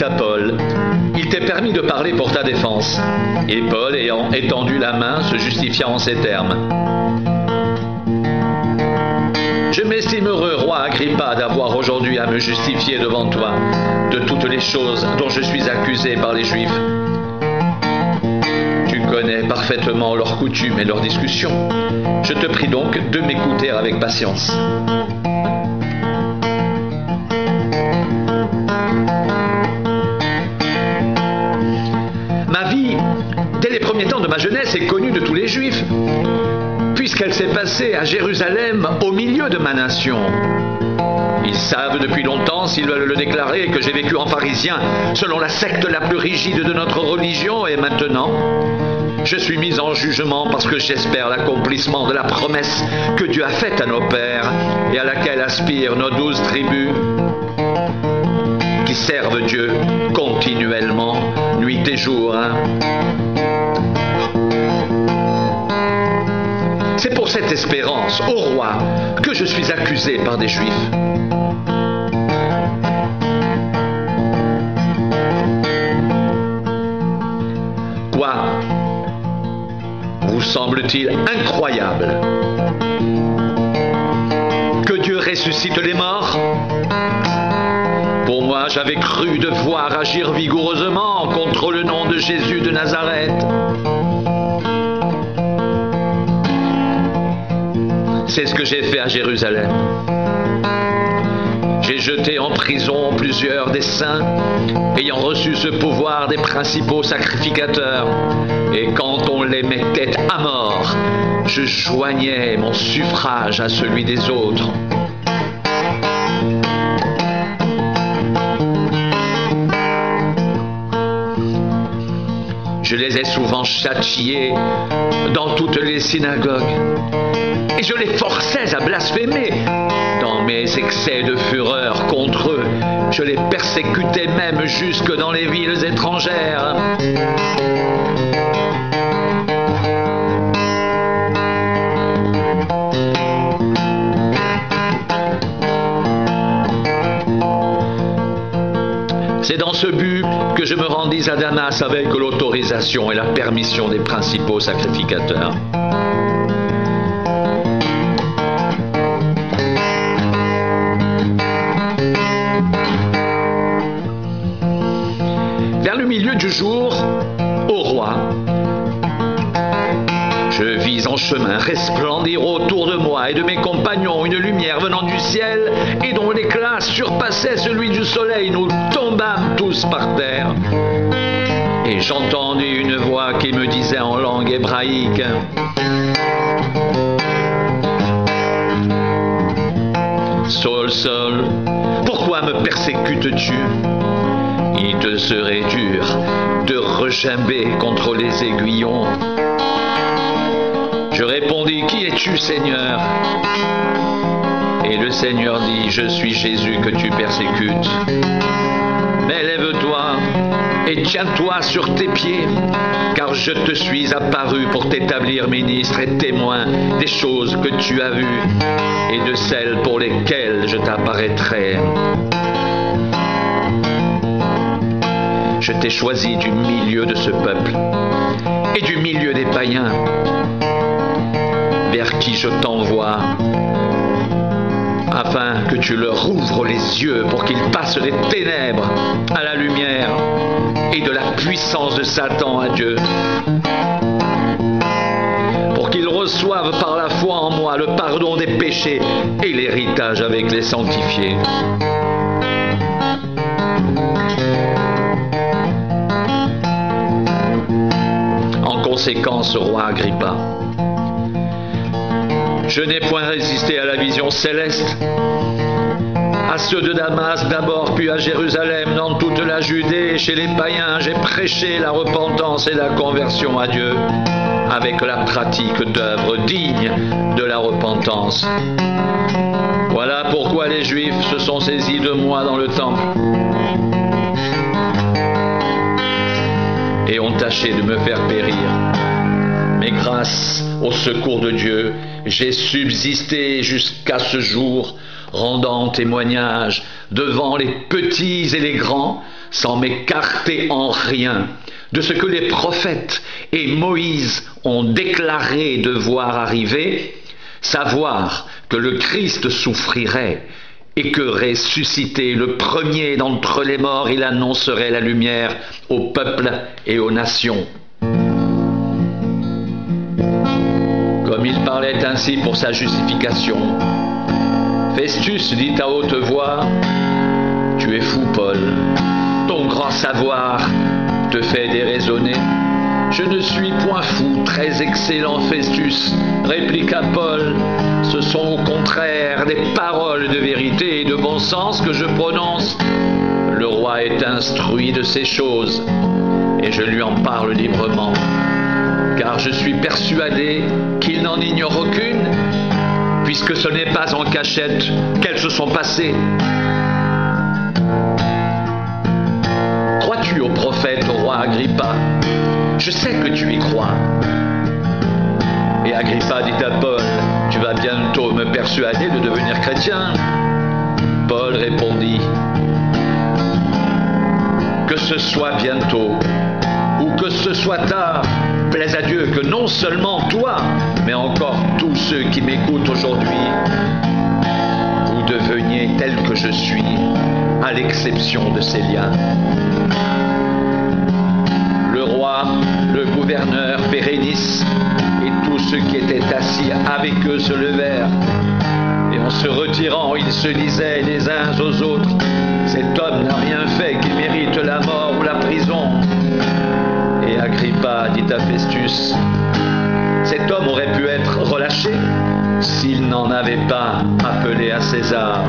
à Paul, il t'est permis de parler pour ta défense. Et Paul, ayant étendu la main, se justifia en ces termes. Je m'estime heureux, roi Agrippa, d'avoir aujourd'hui à me justifier devant toi de toutes les choses dont je suis accusé par les Juifs. Tu connais parfaitement leurs coutumes et leurs discussions. Je te prie donc de m'écouter avec patience. Ma vie, dès les premiers temps de ma jeunesse, est connue de tous les Juifs, puisqu'elle s'est passée à Jérusalem au milieu de ma nation. Ils savent depuis longtemps, s'ils veulent le déclarer, que j'ai vécu en pharisien selon la secte la plus rigide de notre religion, et maintenant, je suis mis en jugement parce que j'espère l'accomplissement de la promesse que Dieu a faite à nos pères et à laquelle aspirent nos 12 tribus qui servent Dieu continuellement, nuit et jour. C'est pour cette espérance, ô roi, que je suis accusé par des Juifs. Quoi vous semble-t-il incroyable que Dieu ressuscite les morts? Pour moi, j'avais cru devoir agir vigoureusement contre le nom de Jésus de Nazareth. C'est ce que j'ai fait à Jérusalem. J'ai jeté en prison plusieurs des saints, ayant reçu ce pouvoir des principaux sacrificateurs. Et quand on les mettait à mort, je joignais mon suffrage à celui des autres. Je les ai souvent châtiés dans toutes les synagogues. Et je les forçais à blasphémer. Dans mes excès de fureur contre eux, je les persécutais même jusque dans les villes étrangères. C'est dans ce but que je me rendis à Damas avec l'autorisation et la permission des principaux sacrificateurs. Vers le milieu du jour, ô roi, je vis en chemin resplendir autour de moi et de mes compagnons une lumière venant du ciel et dont l'éclat surpassait celui du soleil. Nous tombâmes tous par terre. Et j'entendis une voix qui me disait en langue hébraïque: Saul, Saul, pourquoi me persécutes-tu? Il te serait dur de regimber contre les aiguillons. Je répondis: Qui es-tu, Seigneur? Et le Seigneur dit: Je suis Jésus que tu persécutes. Mais lève-toi et tiens-toi sur tes pieds, car je te suis apparu pour t'établir ministre et témoin des choses que tu as vues et de celles pour lesquelles je t'apparaîtrai. Je t'ai choisi du milieu de ce peuple et du milieu des païens, vers qui je t'envoie, afin que tu leur ouvres les yeux pour qu'ils passent des ténèbres à la lumière et de la puissance de Satan à Dieu, pour qu'ils reçoivent par la foi en moi le pardon des péchés et l'héritage avec les sanctifiés. En conséquence, roi Agrippa, je n'ai point résisté à la vision céleste, à ceux de Damas d'abord, puis à Jérusalem, dans toute la Judée, chez les païens, j'ai prêché la repentance et la conversion à Dieu, avec la pratique d'œuvres dignes de la repentance. Voilà pourquoi les Juifs se sont saisis de moi dans le temple et ont tâché de me faire périr. Mais grâce au secours de Dieu, j'ai subsisté jusqu'à ce jour, rendant témoignage devant les petits et les grands sans m'écarter en rien de ce que les prophètes et Moïse ont déclaré devoir arriver, savoir que le Christ souffrirait et que ressuscité le premier d'entre les morts, il annoncerait la lumière aux peuples et aux nations. Comme il parlait ainsi pour sa justification, Festus dit à haute voix: « Tu es fou, Paul, ton grand savoir te fait déraisonner. » « Je ne suis point fou, très excellent Festus, répliqua Paul. Ce sont au contraire des paroles de vérité et de bon sens que je prononce. Le roi est instruit de ces choses, et je lui en parle librement, car je suis persuadé qu'il n'en ignore aucune, puisque ce n'est pas en cachette qu'elles se sont passées. Crois-tu au prophète, au roi Agrippa? Je sais que tu y crois. Et Agrippa dit à Paul: « Tu vas bientôt me persuader de devenir chrétien. » Paul répondit: « Que ce soit bientôt ou que ce soit tard, plaise à Dieu que non seulement toi, mais encore tous ceux qui m'écoutent aujourd'hui, vous deveniez tel que je suis, à l'exception de ces liens. » Le roi, le gouverneur Bérénice et tous ceux qui étaient assis avec eux se levèrent. Et en se retirant, ils se disaient les uns aux autres: « Cet homme n'a rien fait qui mérite la mort ou la prison. » Et Agrippa dit à Festus: « Cet homme aurait pu être relâché s'il n'en avait pas appelé à César. »